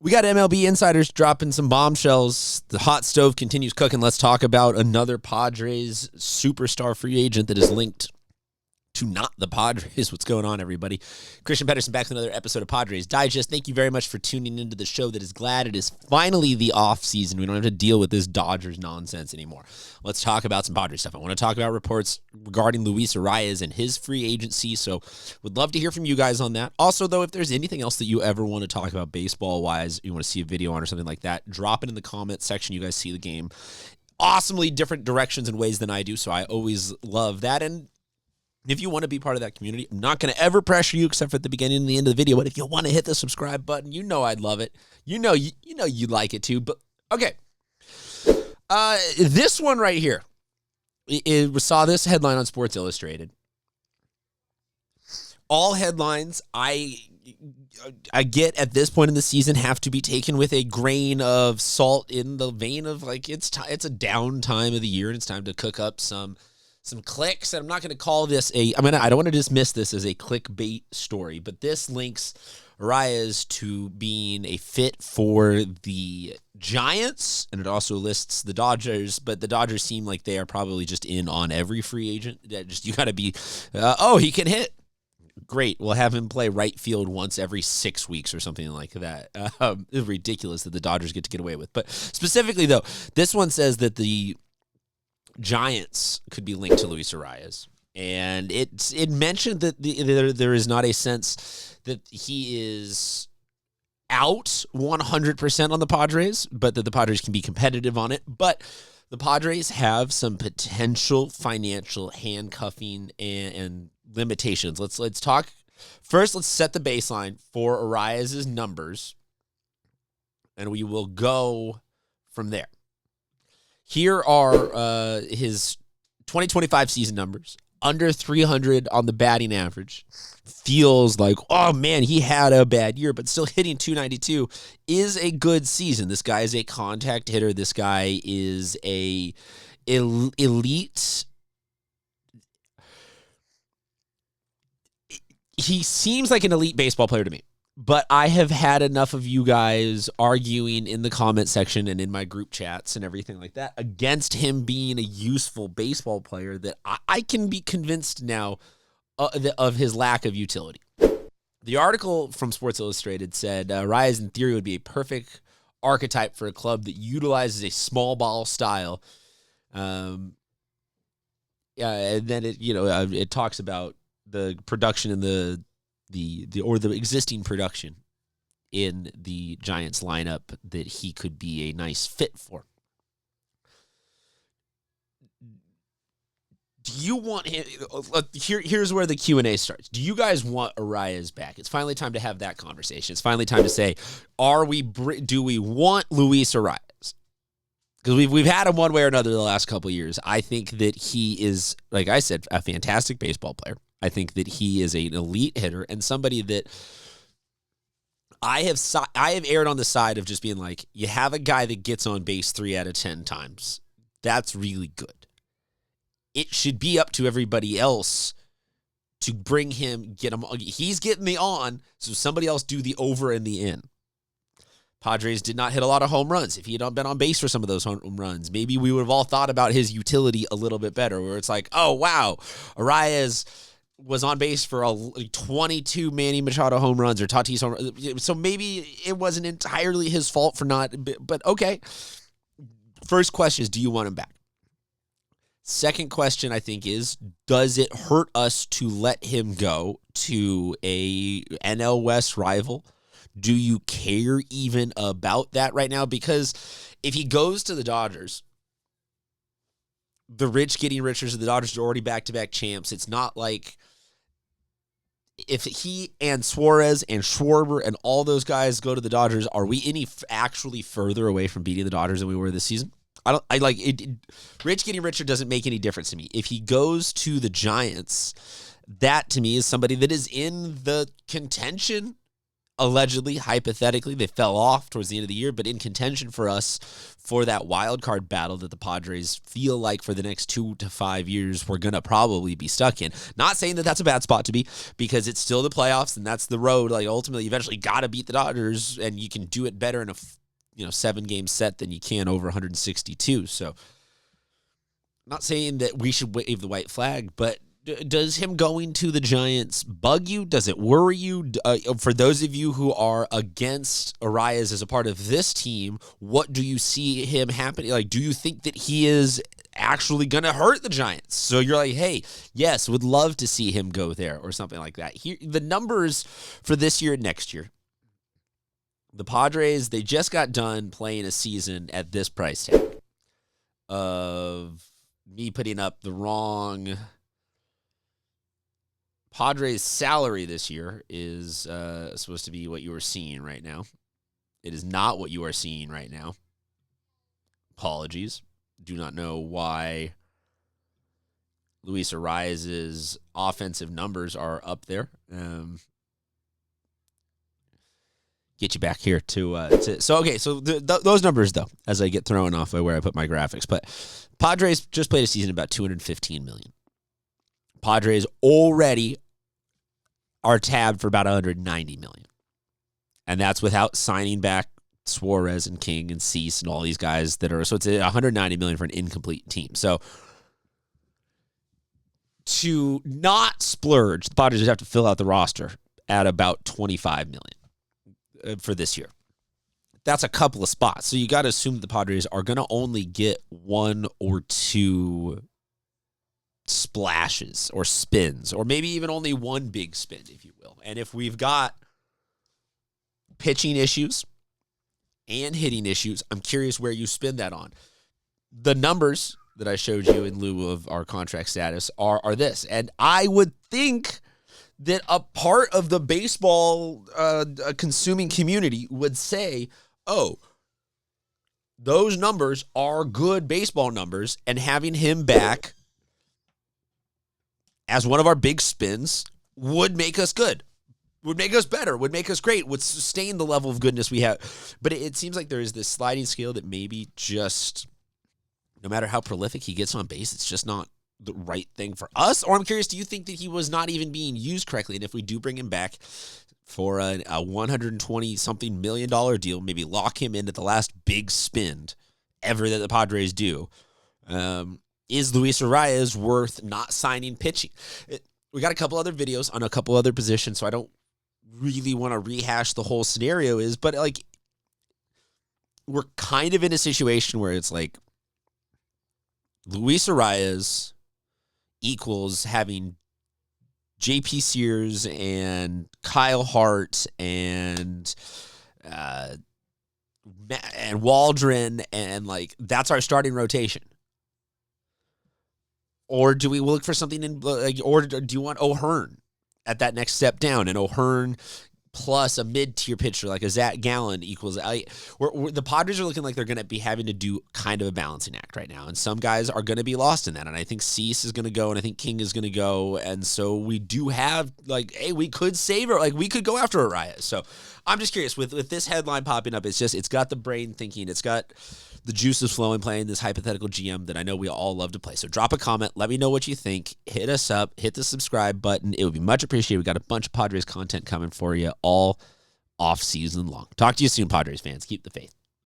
We got MLB insiders dropping some bombshells. The hot stove continues cooking. Let's talk about another Padres superstar free agent that is linked to not the Padres. What's going on, everybody? Christian Pedersen back with another episode of Padres Digest. Thank you very much for tuning into the show that is glad it is finally the off season. We don't have to deal with this Dodgers nonsense anymore. Let's talk about some Padres stuff. I want to talk about reports regarding Luis Arraez and his free agency, so would love to hear from you guys on that. Also, though, if there's anything else that you ever want to talk about baseball-wise, you want to see a video on or something like that, drop it in the comment section. You guys see the game awesomely different directions and ways than I do, so I always love that. And if you want to be part of that community, I'm not going to ever pressure you except for at the beginning and the end of the video. But if you want to hit the subscribe button, you know I'd love it. You know you'd like it too. But okay, this one right here. We saw this headline on Sports Illustrated. All headlines I get at this point in the season have to be taken with a grain of salt, in the vein of like it's a down time of the year and it's time to cook up some clicks. And I'm not going to call this I don't want to dismiss this as a clickbait story, but this links Arraez to being a fit for the Giants, and it also lists the Dodgers, but the Dodgers seem like they are probably just in on every free agent. You got to be, he can hit. Great. We'll have him play right field once every 6 weeks or something like that. It's ridiculous that the Dodgers get to get away with. But specifically, though, this one says that the Giants could be linked to Luis Arraez, and it mentioned that there is not a sense that he is out 100% on the Padres, but that the Padres can be competitive on it. But the Padres have some potential financial handcuffing and limitations. Let's talk first. Let's set the baseline for Arraez's numbers, and we will go from there. Here are his 2025 season numbers. Under 300 on the batting average. Feels like, oh man, he had a bad year, but still hitting 292 is a good season. This guy is a contact hitter. This guy is a elite. He seems like an elite baseball player to me. But I have had enough of you guys arguing in the comment section and in my group chats and everything like that against him being a useful baseball player that I can be convinced now of his lack of utility. The article from Sports Illustrated said Arraez in theory would be a perfect archetype for a club that utilizes a small ball style. And then it talks about the production in the existing production in the Giants lineup that he could be a nice fit for. Do you want him? Here's where the Q&A starts. Do you guys want Arraez back? It's finally time to have that conversation. It's finally time to say, do we want Luis Arraez? Because we've had him one way or another the last couple of years. I think that he is, like I said, a fantastic baseball player. I think that he is an elite hitter and somebody that I have erred on the side of just being like, you have a guy that gets on base 3 out of 10 times. That's really good. It should be up to everybody else to bring him, get him. He's getting the on, so somebody else do the over and the in. Padres did not hit a lot of home runs. If he had been on base for some of those home runs, maybe we would have all thought about his utility a little bit better, where it's like, oh, wow, Arraez was on base for 22 Manny Machado home runs or Tatis home runs. So maybe it wasn't entirely his fault for not, but okay. First question is, do you want him back? Second question, I think, is, does it hurt us to let him go to a NL West rival? Do you care even about that right now? Because if he goes to the Dodgers, the rich getting richer, so the Dodgers are already back-to-back champs. It's not like if he and Suarez and Schwarber and all those guys go to the Dodgers, are we any actually further away from beating the Dodgers than we were this season? Rich getting richer doesn't make any difference to me. If he goes to the Giants, that to me is somebody that is in the contention allegedly, hypothetically, they fell off towards the end of the year, but in contention for us for that wild card battle that the Padres feel like for the next 2 to 5 years we're going to probably be stuck in. Not saying that that's a bad spot to be, because it's still the playoffs and that's the road. Like, ultimately, you eventually got to beat the Dodgers, and you can do it better in a 7-game set than you can over 162. So, not saying that we should wave the white flag, but does him going to the Giants bug you? Does it worry you? For those of you who are against Arraez as a part of this team, what do you see him happening? Like, do you think that he is actually going to hurt the Giants? So you're like, hey, yes, would love to see him go there or something like that. Here, the numbers for this year and next year. The Padres, they just got done playing a season at this price tag of me putting up the wrong... Padres' salary this year is supposed to be what you are seeing right now. It is not what you are seeing right now. Apologies. Do not know why Luis Arraez's offensive numbers are up there. Get you back here so those numbers, though, as I get thrown off by where I put my graphics. But Padres just played a season about $215 million. Padres already are tabbed for about $190 million. And that's without signing back Suarez and King and Cease and all these guys that are, so it's $190 million for an incomplete team. So to not splurge, the Padres have to fill out the roster at about $25 million for this year. That's a couple of spots. So you got to assume that the Padres are going to only get 1 or 2 splashes or spins, or maybe even only 1 big spin, if you will. And if we've got pitching issues and hitting issues, I'm curious where you spin that on. The numbers that I showed you in lieu of our contract status are this. And I would think that a part of the baseball consuming community would say, oh, those numbers are good baseball numbers, and having him back as one of our big spins would make us good, would make us better, would make us great, would sustain the level of goodness we have. But it seems like there is this sliding scale that maybe just, no matter how prolific he gets on base, it's just not the right thing for us. Or I'm curious, do you think that he was not even being used correctly? And if we do bring him back for a $120-something million deal, maybe lock him into the last big spin ever that the Padres do, is Luis Arraez worth not signing pitching? We got a couple other videos on a couple other positions, so I don't really want to rehash the whole scenario but like, we're kind of in a situation where it's like Luis Arraez equals having J.P. Sears and Kyle Hart and Waldron, and like, that's our starting rotation. Or do we look for something or do you want O'Hearn at that next step down? And O'Hearn plus a mid-tier pitcher like a Zach Gallen equals... the Padres are looking like they're going to be having to do kind of a balancing act right now. And some guys are going to be lost in that. And I think Cease is going to go, and I think King is going to go. And so we do have, like, hey, we could save her. Like, we could go after Arraez. So I'm just curious. With this headline popping up, it's got the brain thinking. It's got the juices flowing playing this hypothetical GM that I know we all love to play. So drop a comment. Let me know what you think. Hit us up. Hit the subscribe button. It would be much appreciated. We got a bunch of Padres content coming for you all off season long. Talk to you soon, Padres fans. Keep the faith.